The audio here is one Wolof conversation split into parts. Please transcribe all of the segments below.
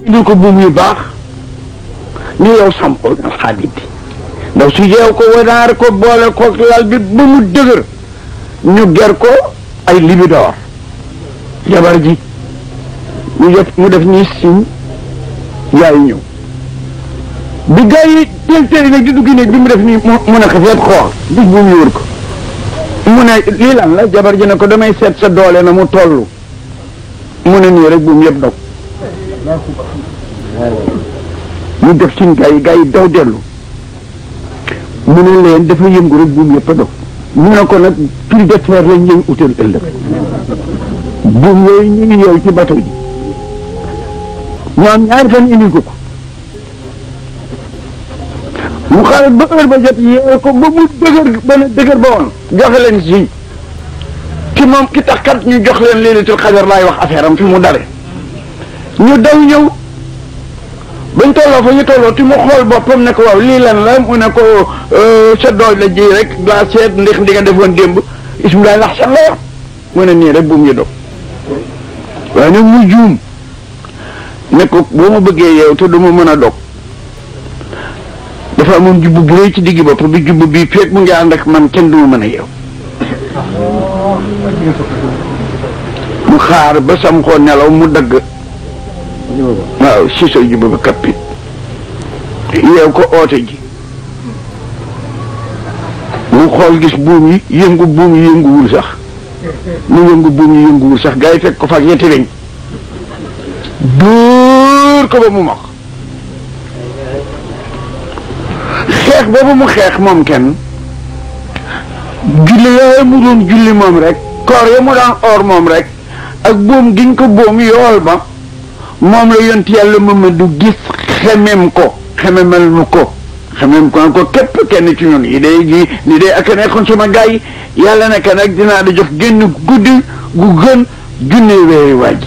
ñu ko buum yu baax ñu yow sampol na xaadim bi ndaw su yeew ko wanaar ko boole ko lal bi ba mu dëgër ñu ger ko ay libidoor jabar ji mu def ñi siñ yaay ñëw bi gars yi teel nag di dugg néeg bi mu def nii mu ne ko feet xool bis bu mu wër ko mu ne lii lan la jabar ji ne ko damay seet sa doole na mu toll mu ne nii rek bu mu yëpp dog mu def suñ gars yi daw dellu mu ne leen dafa yëngu rek bu mu yëpp a dog mu ne ko nag prix de fer lañ leen utal ëllëg buum yooyu ñu ngi yow ci bato ji ñoom ñaari fan indi ko mu xaaral ba heure ba jot yee ko ba mu dëgër ba ne dëgër ba woon joxe leen si ki moom ki tax kat ñu jox leen Laylatul Qadr laay wax affaire am fi mu dare ñu daw ñëw bañ tolloo fa ñu tolloo ti mu xool boppam ne ko waaw lii lan la mu ne ko sa dooj la ji rek daa seet ndax di nga defoon démb ismulaay lax san la wax mu ne nii rek bu mu ñu dog waaye nag mu juum ne ko boo ma bëggee yeew te du ma mën a dog dafa amoon jubbu bu rëy ci digg bopp bi jubbu bi feeg mu ngi ànd ak man kenn du ma mën a yeew mu xaar ba sam koo nelaw mu dagg waaw si sa jubbu ba kappit yeew ko oote ji mu xool gis buum yi yënguwul sax mu yëngu buum yi yënguwul sax gars yi fekk ko faak yetti weñ dóor ko ba mu max xeex boobu mu xeex moom kenn julli yooyu mu doon julli moom rek koor ya mu daan or moom rek ak buum giñ ko buum yool ba moom la yont yàlla Mamadu gis xemem ko képp kenn ci ñun yi day gi ni day ak nekkoon sama gars yi yàlla nekk nag dinaa da jox génn guddi gu gën junne weeri waaj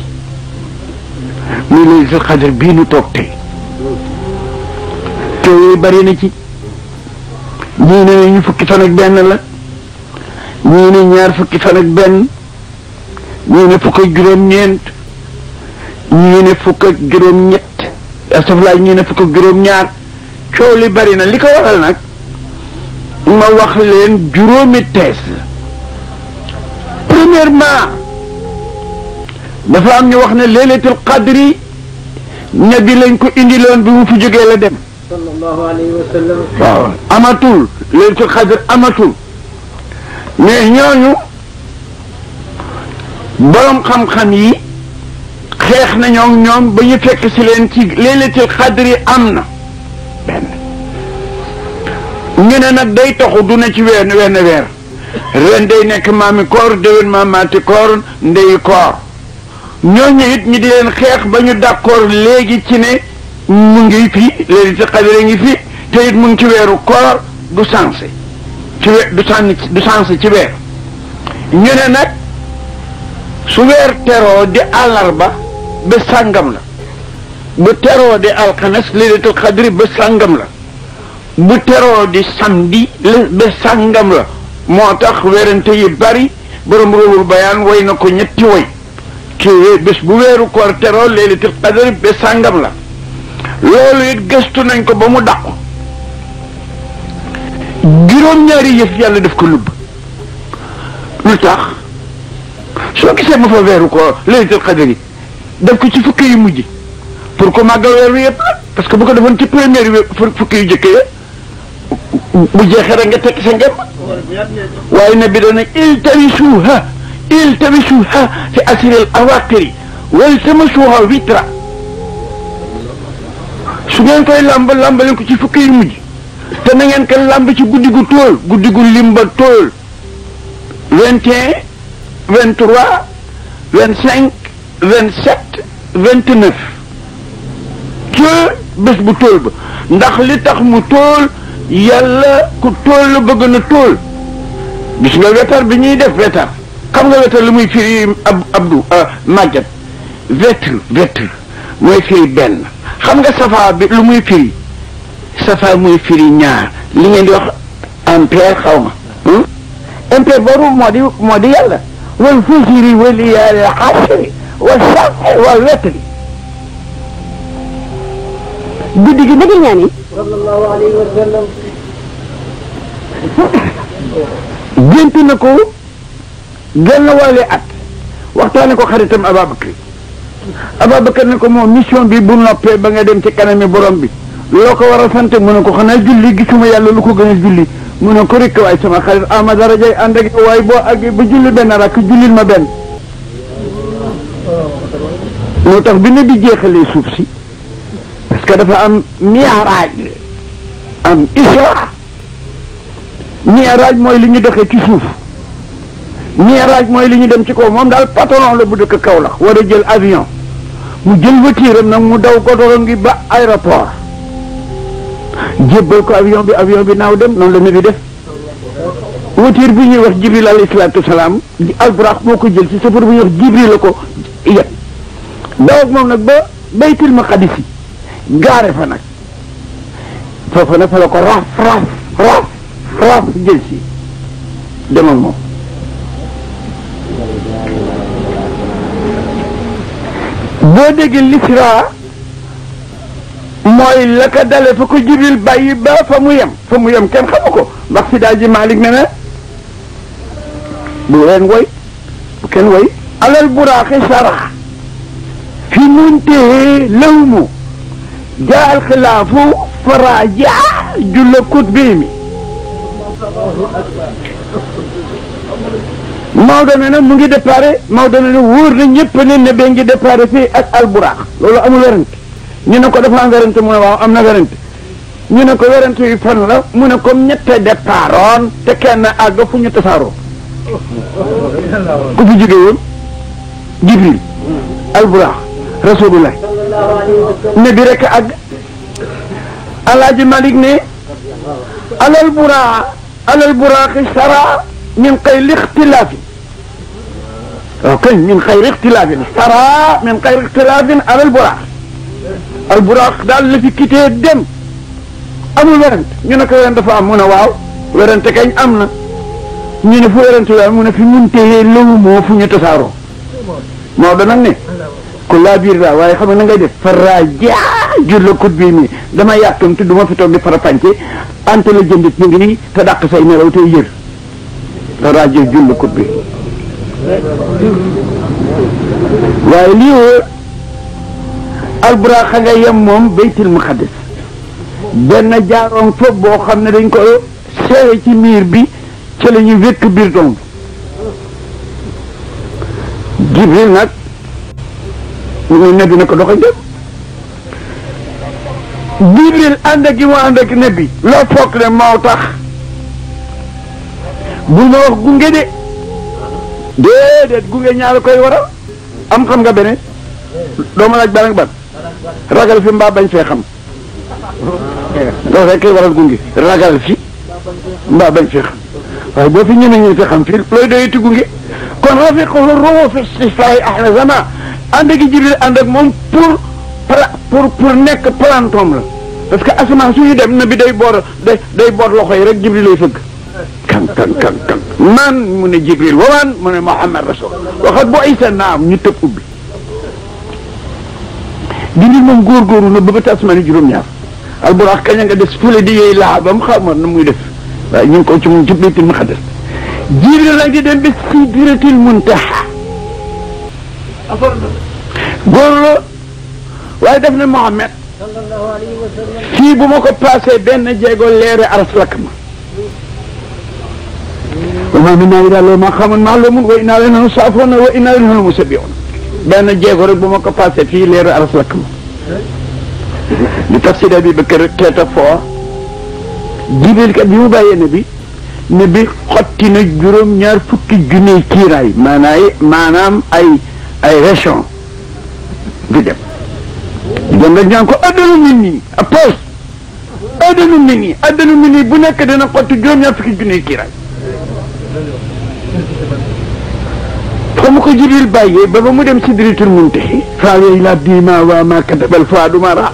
muy Laylatul Qadr bii nu toog tey te yooyu bari na ci ñii ne ñu fukki fan ak benn la ñii ne ñaar fukki fan ak benn ñii ne fukk ak juróom-ñeent ñii ne fukk ak juróom-ñett astafurlah ñii ne fukk ak juróom-ñaar coow li bari na li ko waral nag ma wax leen juróomi tees premièrement dafa am ñu wax ne Laylatul Qadri nabi lañ ko indiloon bi mu fi jógee la dem sallallahu alayhi wa sallam waaw amatul Laylatul Qadr amatul mais ñooñu borom xam-xam yi xeex nañoo ñoom ba ñu fekk si leen ci Laylatul Qadr am na benn ñu ne nag day taxu du na ci wenn weer ren day nekk maami koor déwén maamaati koor ndeyi koor ñooñu it ñu di leen xeex ba ñu d'accord léegi ci ne mu ngi fi Laylatul Qadr ngi fi te it mu ngi ci weeru koor du sensé du sensé ci weer ñu ne nag su weer teroo di àllarba ba sàngam la bu teroo di alxames Laylatul Qadr ba sàngam la bu teroo di samedi ba sàngam la moo tax werante yi bari borom Ruuhul Bayaan way na ko ñetti way ci bés bu weeru koor teroo Laylatul Qadr ba sàngam la loolu it gëstu nañ ko ba mu dàqu juróom-ñaari yëf yàlla def ko lubb lu tax soo gisee ma fa weeru koor Laylatul Qadr yi def ko ci fukki yu mujj pour que màggal weer wi yëpp la parce que bu ko defoon ci première fukki yu jëkkee bu jeexee rek nga tekki sa ngem waaye na bi dana iltamisuha fi asril awaqiri waltamasuha witra su ngeen koy làmb leen ko ci fukki yu mujj te na ngeen ko làmb ci guddi gu tóol guddi gu limba tóol 21 23 25 27 29 ci bés bu tóol ba ndax li tax mu tóol yàlla ku tóol la bëgg na tóol gis nga wetar bi ñuy def wetar xam nga wetar lu muy firi abdou màggat wetar mooy firi benn xam nga safa bi lu muy firi safa muy firi ñaar li ngeen di wax ampère xaw ma ampère boobu moo di yàlla wal fajri wa layaalin ashri wa shaf'i wal watri guddi gi dëgg ñaan yi sallallahu alayhi wa sallam gént na ko genn wàlli at waxtaane ko xaritam Ababacar ne ko moom mission bi bu noppee ba nga dem ci kanami borom bi loo ko war a sant mu ne ko xanaa julli gisuma yàlla lu ko gën a julli mu ne ko rek waaye sama xarit ama darajay ànd ak waaye boo àggee ba julli benn rakk jullil ma benn moo tax bi ne bi jeexalee suuf si parce que dafa am mi'raaj am isra mi'raaj mooy li ñu doxee ci suuf mi'raaj mooy li ñu dem ci kaw moom daal patron la bu dëkk Kaolack war a jël avion mu jël voiture nag mu daw godoro ngi ba aéroport jébbal ko avion bi naaw dem noonu la ne bi def voiture bi ñuy wax Jibril alayhi salaatu wasalaam Alburaax moo ko jël ci safar bu ñuy wax Jibril la ko yet daw ak moom nag ba Baytul Maqdis gaare fa nag foofu nag fa la ko raaf jël si dem ak moom boo déggee l'isra mooy la ko dale fa ko Jibril bàyyi ba fa mu yem kenn xamu ko ndax si daal ji Malick ne na bu leen woy bu kenn woy alal buraaxi sara fi muntahi lawmu jaal xilaafu faraja julla kut bii mi Maodo ne na mu ngi déparé Maodo ne na wóor na ñëpp ne bee ngi déparé fii ak alburaax loolu amul werante ñu ne ko dafa am werante mu ne waaw am na werante ñu ne ko werante yu fan la mu ne comme ñette départoon te kenn àgg fu ñu tasaaroo ku fi jóge woon Jibril alburaax rasulullah ne bi rek àgg Alaaji Malik ne alal buraaxi sara min xayri ixtilaafin min xayri ixtilaafin sara min xayri ixtilaafin alal buraax daal la fi kitee dem amul werante ñu ne ko werante dafa am mu ne waaw werante kañ am na ñu ne fu werante waaw mu ne fi muntahee lawu moo fu ñu tasaaroo moo da nag ne ku laa biir daal waaye xam nga na ngay def faraja jur la kut bii nii dama yàkkamti du ma fi toog di farapànce ante la jëndit ñu ngi nii te dàq say nelaw tey yër faraja jur la kut bi waaye lii woo alburaax nga yem moom Baytul Maqdis benn jaaroon foofu boo xam ne dañ ko seere ci miir bi ci la ñu wékk biir doom Jibril nag ñu ngi nebbi na ko doxañ dem Jibril ànd ak gi mu ànd ak nebbi loo foog ne moo tax bu ma wax gunge de déedéet gunge ñaar koy waral am xam nga beneen doo ma laaj ban ak ban ragal fi mbaa bañ fee xam loolu rek koy waral gunge ragal fi mbaa bañ fee xam waaye boo fi ñemee te xam fii looy doyati gunge kon rafiqul ruux fi istifaa'i ahla zaman ànd ak Jibril ànd ak moom pour nekk plantoom la parce que asamaan suñu dem na bi day boor loxo yi rek Jibril lay fëgg kan man mu ne Jibril waman mu ne Muhammad rasul waxat boo isa naam ñu tëb ubbi Jibril moom góorgóorlu na ba ba tasmaani juróom-ñaar alburaax kañ nga des fële di yooyu laa ba mu xamoon na muy def waaye ñu ngi ko ci mun ci Baytul Maqdis Jibril nag di dem ba Sidratul Muntaha góor la waaye def na Muhammad fii bu ma ko passé benn jéego leere aras lakk ma wa maa minnaa illaa lahu maqaamun ma'luum wa innaa lanahnu saafihuun wa innaa lanahnu musabbihuun benn jéego rek bu ma ko passé fii leere aras lakk ma li tax Sidi Abubakar teeta foo Jibril kat bi mu bàyyee ne bi xotti na juróom-ñaar fukki junne kiiraay maanaam ay région di dem rek ñaan ko addanu nit ñi a poos addanu nit ñi bu nekk dina xotti juróom-ñaar fukki junne kiiraay fa mu ko Jibril bàyyee ba mu dem Sidratul Muntaha faawe ila dima wa ma kadabal fuadu ma ra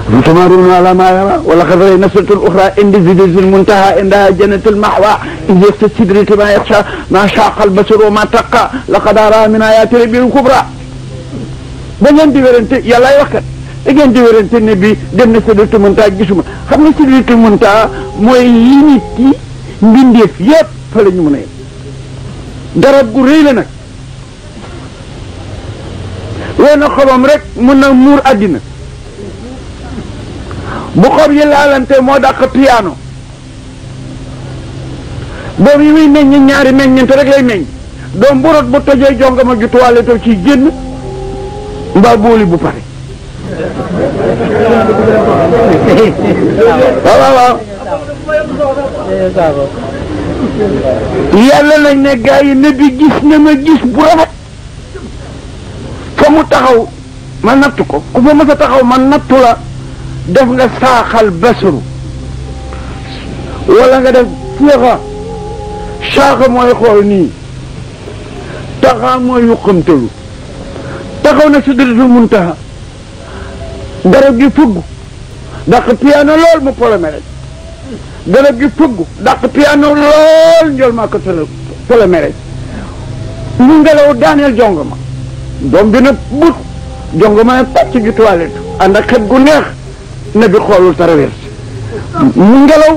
تمارون على ما يرى ولقد رأى نفسة الأخرى عند سدرة المنتهى عندها جنة المحوى إذ يغشى السدرة ما يغشى ما شاق البصر وما تقى لقد أرى من آيات ربه الكبرى da ngeen di wérante yàllaay wax kat da ngeen di wérante ne bi dem na Sidratul Muntaha gisuma xam nga Sidratul Muntaha mooy limite yi mbindeef yépp fa la ñu mën a yem garab gu rëy la nag wenn xobam rek mën na muur àddina bu xob yi laalante moo dàq piano doom yi muy meññ ñaari meññante rek lay meññ doom bu rot bu tojee jongama ju toilette ci génn mbaa booli bu pare waaw yàlla nañ ne gaa yi ne bi gis na ma gis bu rafet fa mu taxaw ma nattu ko ku fa mës a taxaw ma nattu la def nga saaxal basaru wala nga def séexa saaxa mooy xool nii taxaa mooy yuqamtalu taxaw na Sidratul Muntaha garab gi fugg dàq piano lool mu polomé rek garab gi fugg dàq piano lool njol maa ko polomé rek mu ngelaw daaneel jongoma doom bi nag but jongoma ne pàcc ju toilette ànd ak xet gu neex ne bi xoolul traverse mu ngelaw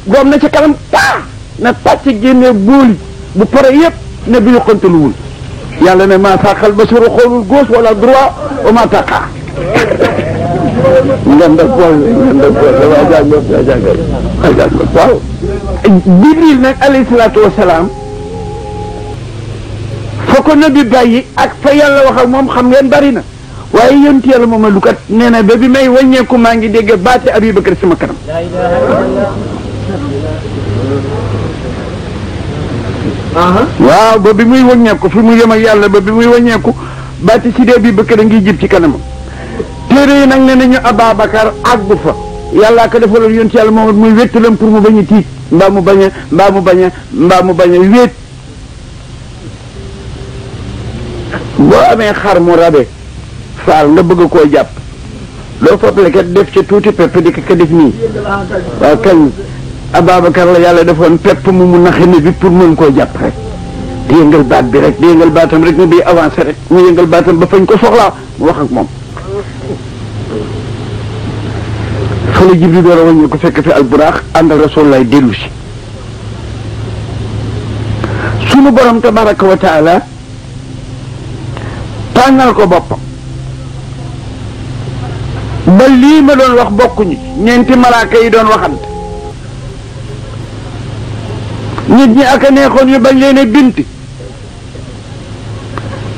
goom na ci kanam taa na pàcc génne booli bu pare yëpp ne bi yuqantaluwul yàlla ne maa saqal basaru xoolul gauche wala droit wa ma taqa ngeen da bool waaw Jibril nag alayhi salaatu wasalaam fa ko nabi bàyyi ak fa yàlla wax ak moom xam ngeen bari na waaye yonent yàlla moom lu kat nee na ba bi may wàññeeku maa ngi dégg baati Abubakar sama kanam waaw ba bi muy wàññeeku fi mu yem ak yàlla ba bi muy wàññeeku baati Sidi Abubakar a ngi jib ci kanamam téere yi nag ne nañu Ababacar àggu fa yàllaa ko defaloon yonent yàlla moom muy wéttalam pour mu bañ a tiit mbaa mu bañ a wéet boo amee xar mu rabe faal nga bëgg koo jàpp loo foppale kat def ca tuuti pepp di ko def nii waaw kañ Ababacar la yàlla defoon pepp mu naxe ne bi pour mën koo jàpp rek di yëngal baat bi rek di yëngal baatam rek ne bi avancé rek mu yëngal baatam ba fañ ko soxlaa mu wax ak moom fa la Jibril door a wàññi ko fekk fi alburaax ànd ak Rasulullah dellu si sunu borom tabaraka wa taala tànnal ko boppam ba lii ma doon wax bokkuñu ñeenti malaaka yi doon waxante nit ñi ak a neexoon yu bañ leen a binti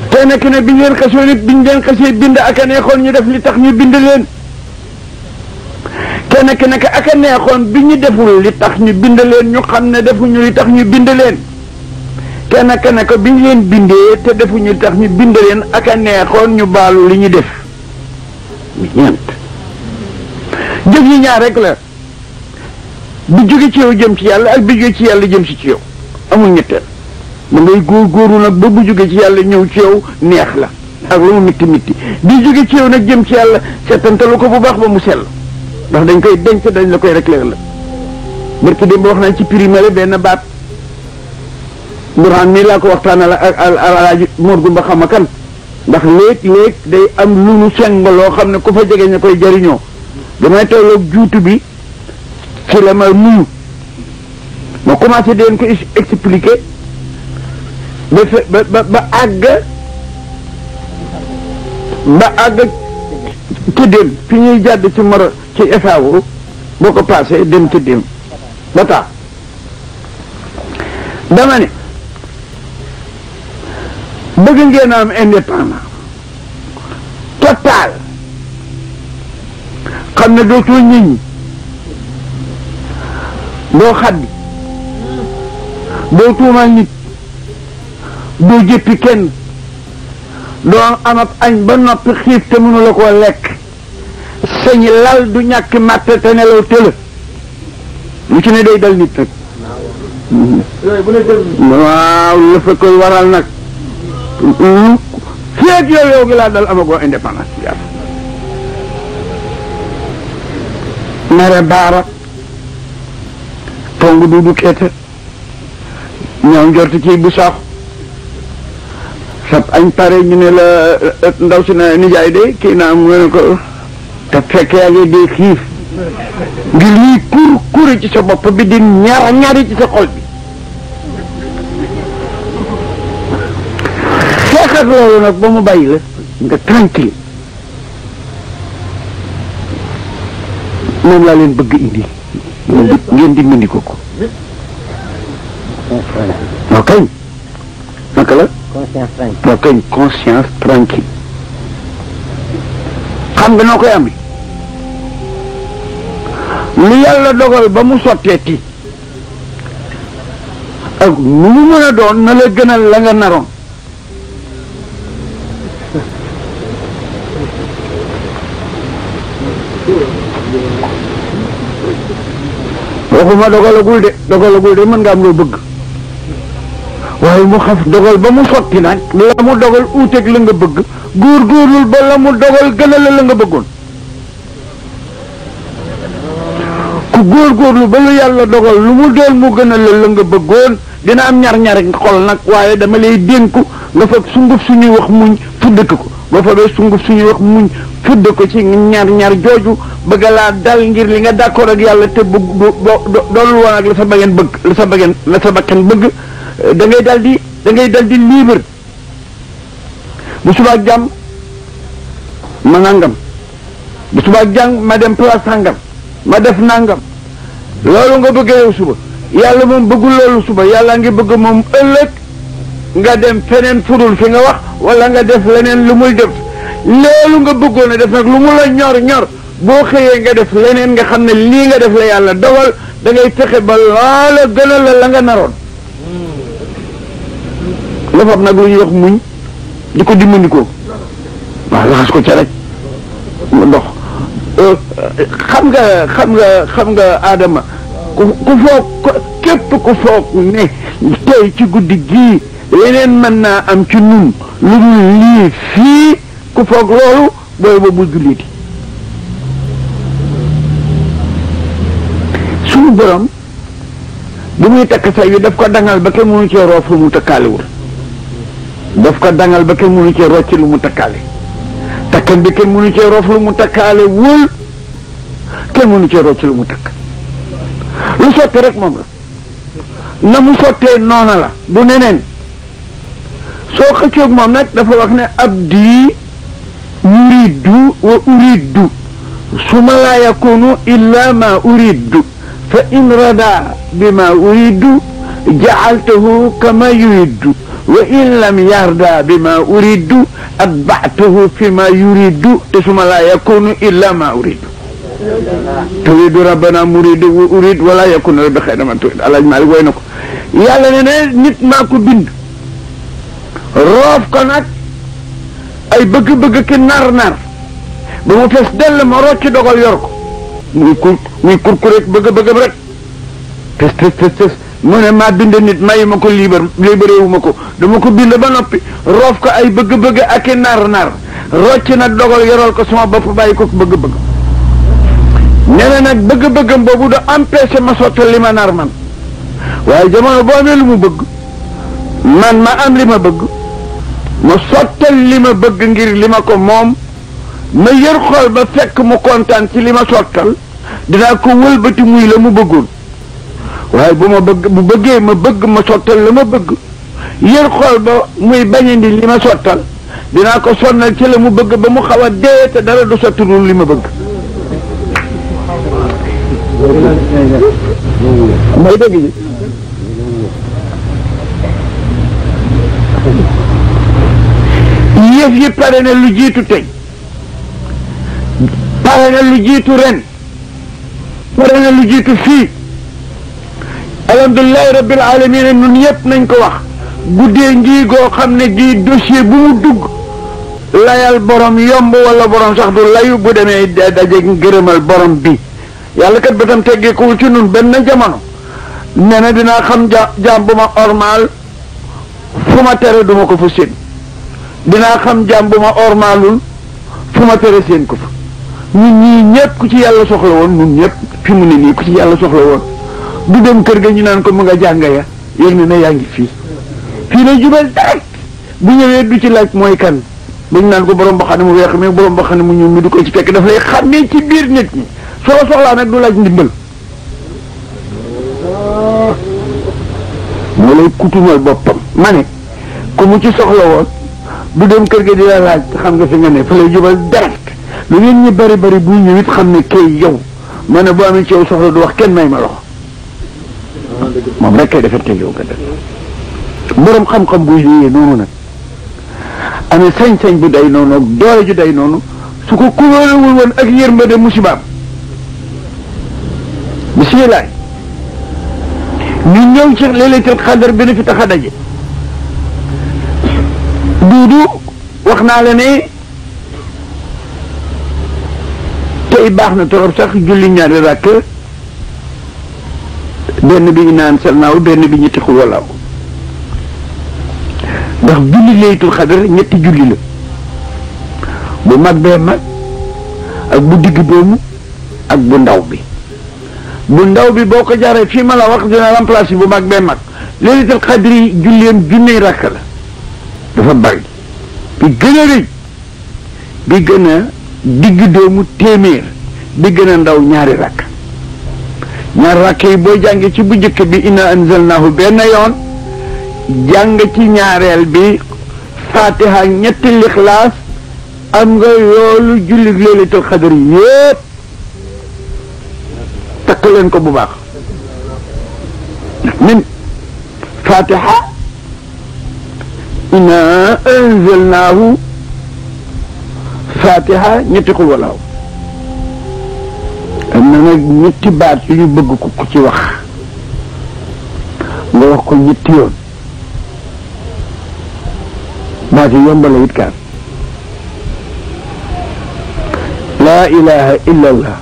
te nekk ne biñ leen xasee nit biñ leen xasee bind ak a neexoon ñu def li tax ñu bind leen te nekk ak a neexoon bi ñu deful li tax ñu bind leen ñu xam ne defuñu li tax ñu bind leen te nekk bi ñu leen bindee te defuñu li tax ñu bind leen ak a neexoon ñu baalu li ñu def ñeent jëf yi ñaar rek la bi jóge ci yow jëm ci yàlla ak bi jóge ci yàlla jëm si ci yow amul ñetteel ma ngay góorgóorlu nag ba bu jóge ci yàlla ñëw ci yow neex la ak lu mu mitti mitti bi jóge ci yow nag jëm ci yàlla seetantalu ko bu baax ba mu sell ndax dañ koy denc dañ la koy réclé la barki démb wax nañ ci priméré benn baat Burhan mii laa ko waxtaanal ak alaaji Mor Gumba xam a kan ndax léeg-léeg day am lu nu seng loo xam ne ku fa jege ña koy jariñoo damay tolloog juutu bi ci la ma nuyu ma commencé di leen ko expliquer ba àgg tëddéem fi ñuy jàdd ci moro ci FAO boo ko passé dem tëddéem ba tax dama ne bëgg ngeen am indépendant total xam ne dootoo nit ñi doo xaddi doo tuumal nit doo jëppi kenn doo am ab añ ba noppi xiif te mënu la koo lekk sañ lal du ñàkk màtt te nelaw tëla lu ci ne day dal nit nag waaw la fa koy waral nag feeg yow gi laa dal amagoo indépendance mere baara tongu duudu keeta ñaaw njorti ci bu saaxu sab añ pare ñu ne la ndaw si na nijaay de kii naa mu ne ko te fekk yaa ngi dee xiif ngir lii kuri ci sa bopp bi di ñari ci sa xol bi xeexat loolu nag ba mu bàyyi la nga tranquille moom laa leen bëgg indi ngeen di mindi ko ok naka la ok conscience tranquille xam nga noo koy amee lu yàlla dogal ba mu sotteeti ak nu mu mën a doon na la gënal la nga naroon waxuma dogalagul de mën nga am loo bëgg waaye mu xaf dogal ba mu sotti nag la mu dogal uuteeg la nga bëgg góorgóorlul ba la mu dogal gënal la nga bëggoon ku góorgóorlu ba lu yàlla dogal lu mu doon mu gënal la nga bëggoon dina am ñar-ñar xol nag waaye dama lay dénku nga fekk sunguf suñuy wax muñ fuddëk ko ba fa bee sunguf suñuy wax muñ fudd ko ci ñar jooju bëgg laa dal ngir li nga d'accord ak yàlla te bëgg doonul woon ak la sa bageen bëgg la sa bakkan bëgg da ngay dal di libre bu subaak jàmm ma nangam bu subaak jàng ma dem place sangam ma def nangam loolu nga bëgg yow suba yàlla moom bëggul loolu suba yàlla ngi bëgg moom ëllëg nga dem feneen fudul fi nga wax wala nga def leneen lu muy def loolu nga bëggoon a def nag lu mu la ñor boo xëyee nga def leneen nga xam ne lii nga def la yàlla dogal da ngay fexe ba loola gënal la nga naroon la fab nag lu ñuy wax muñ di ko dimbandikoo waaw laxas ko ca rek ndox xam nga Adama ku foog képp ku foog ne tey ci guddi gii leneen mën naa am ci nun lu dul lii fii ku foog loolu booy ba bu julliti suñu borom bu muy takk say bi daf ko dangal ba kenn mënu cee roof lu mu takkaalewul daf ko dangal ba kenn mënu cee rocc lu mu takkaale takkan bi kenn mënu cee roof lu mu takkaale wul kenn mënu cee rocc lu mu takk lu sotti rek moom la na mu sottee noona la du neneen soo xëccoog moom nag dafa wax ne abdi yuridu wa uridu suma laa yakunu illa ma uridu fa in rada bima uridu jacaltahu kama yuridu wa in lam yarda bima uridu atbactahu fi ma yuridu te suma laa yakunu illa ma uridu turidu rabbana muridu wa urid wala yakunu rabbi xayra ma turid alaaj Maalik woy na ko yàlla ne ne nit maa ko bind roof ko nag ay bëgg-bëgg ki nar ba mu fees dell ma rocc dogal yor ko muy kurkurek bëgg-bëggam rek tes mu ne maa bind nit mayi ma ko libéréwu ma ko dama ko bind ba noppi roof ko ay bëgg-bëgg ak i nar rocc nag dogal yoral ko sama bopp bàyyi ko bëgg-bëgg nee na nag bëgg-bëggam boobu da empêché ma sottal li ma nar man waaye jamono boo amee lu mu bëgg man ma am li ma bëgg ma sottal li ma bëgg ngir li ma ko moom ma yër xool ba fekk mu kontaan ci li ma sottal dinaa ko wëlbati muy la mu bëggoon waaye bu bëggee ma bëgg ma sottal la ma bëgg yër xool ba muy bañandi li ma sottal dinaa ko sonnal ci la mu bëgg ba mu xaw a dee te dara du sottalul li ma bëgg may dëgg ji yëf yi pare na lu jiitu tey pare na lu jiitu ren pare na lu jiitu fii alhamdulilahi rabbil alamin nun yëpp nañ ko wax guddee ngii goo xam ne gii dossier bu mu dugg layal borom yomb wala borom sax du layu bu demee daje gërëmal borom bi yàlla kat ba tam teggeekuwul ci nun benn jamono nee na dinaa xam jaam bu ma ormaal fu ma tere duma ko fa séen dinaa xam jaam bu ma ormaalul fu ma tere séen ko fa ñun ñii ñëpp ku ci yàlla soxla woon ñun ñëpp fi mu ne nii ku ci yàlla soxla woon du dem kër ga ñu naan ko mu nga jàng ya yëg ne yaa ngi fii lay jubal direct bu ñëwee du ci laaj mooy kan dañ naan ko borom ba xam ne mu weex mi borom ba xam ne mu ñuul mi du ko ci fekk daf lay xàmmee ci biir nit ñi soo soxlaa nag du laaj ndimbal moo lay kutumal boppam ma ne ku mu ci soxla woon du dem kër ga di la laaj xam nga fi nga ne fa lay jubal direct lu ngeen ñi bari bari buy ñëw it xam ne kay yow ma ne boo amee ci yow soxla du wax kenn may ma loxo moom rek kay defante yow nga def borom xam-xam buy yéeyee noonu nag amee sañ-sañ bu day noonu ak doole ju day noonu su ko kuloolewul woon ak yërmande musibaam bisimilah ñu ñëw ci laylatul qadr bi na fi tax a daje duudu wax naa la ne tey baax na torop sax julli ñaari rakk benn bi naan sel naaw benn bi ñetti xul walaaw ndax julli laylatul qadr ñetti julli la bu mag bee mag ak bu digg doomu ak bu ndaw bi bu ndaw bi boo ko jaaree fii ma la wax dina remplacer bu mag bee mag laylatul qadr yi julleem junney rakk la dafa bari bi gën a rëy bi gën a digg doomu téeméer bi gën a ndaw ñaari rakk ñaari rakk yi boo jàngee ci bu njëkk bi inna anzalnahu benn yoon jàng ci ñaareel bi fatiha ñetti lixlaas am nga yoolu julli laylatul qadr yépp takk leen ko bu baax min fatiha inna anzalnahu fatiha ñetti xul walaaw am na nag ñetti baat yu ñu bëgg ko ku ci wax nga wax ko ñetti yoon baat yi yombala it kaan laa ilaha illa allah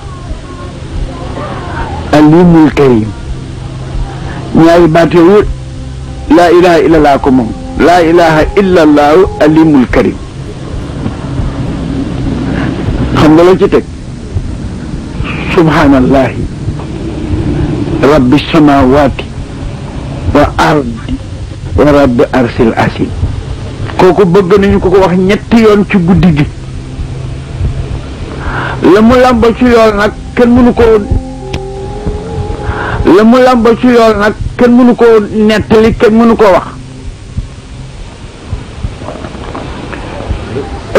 alimul karim ñaari baat yooyu laa ilaha illa allah ko moom laa ilaha illa allahu alimul karim xam nga la ci teg subhanallahi rabbi samawati wa ardi wa rabbi arsil asim kooku bëgg nañu ko wax ñetti yoon ci guddi gi la mu làmba ci yool nag kenn mënu ko nettali kenn mënu ko wax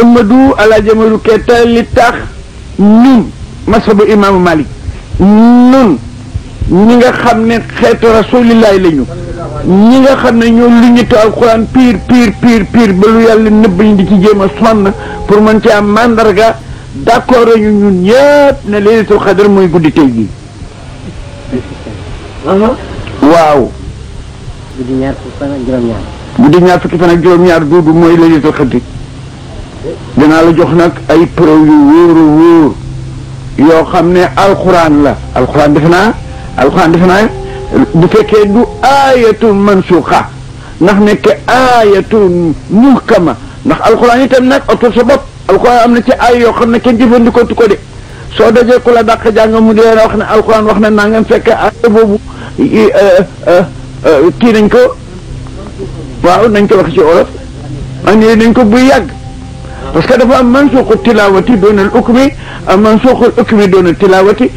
Amadou Alaaji Amadou Keita li tax ñun masabu imaamu Malik ñun ñi nga xam ne xeetu rasulillahi lañu ñi nga xam ne ñoo lu ñu te alquran piir ba lu yàlla nëbb ñu di ci jéem a sonn pour mën ci am mandarga d'accord ñu ñun ñëpp ne laylatul qadr mooy guddi tey gi waaw guddi ñaar fukki fan ak juróom-ñaar guddi ñaar fukki fan ak juróom-ñaar duudu mooy laylatul qadr dinaa la jox nag ay preuve yu wóor yoo xam ne alquran la alquran defe naa bu fekkee du ayatul mansuuxa ndax nekk ayatul muhkama ndax alquran itam nag otul sa bopp alquran am na ci ay yoo xam ne kenn jëfandikoo ko de soo dajee ku la dàq jàng mu di leen wax ne alquran wax na nangam fekk ay boobu kii nañ ko waaw nañ ko wax ci olof andi nañ ko buy yàgg parce que dafa am mansuuxu tilawati doon al ukmi am mansuuxul ukmi doon al tilawati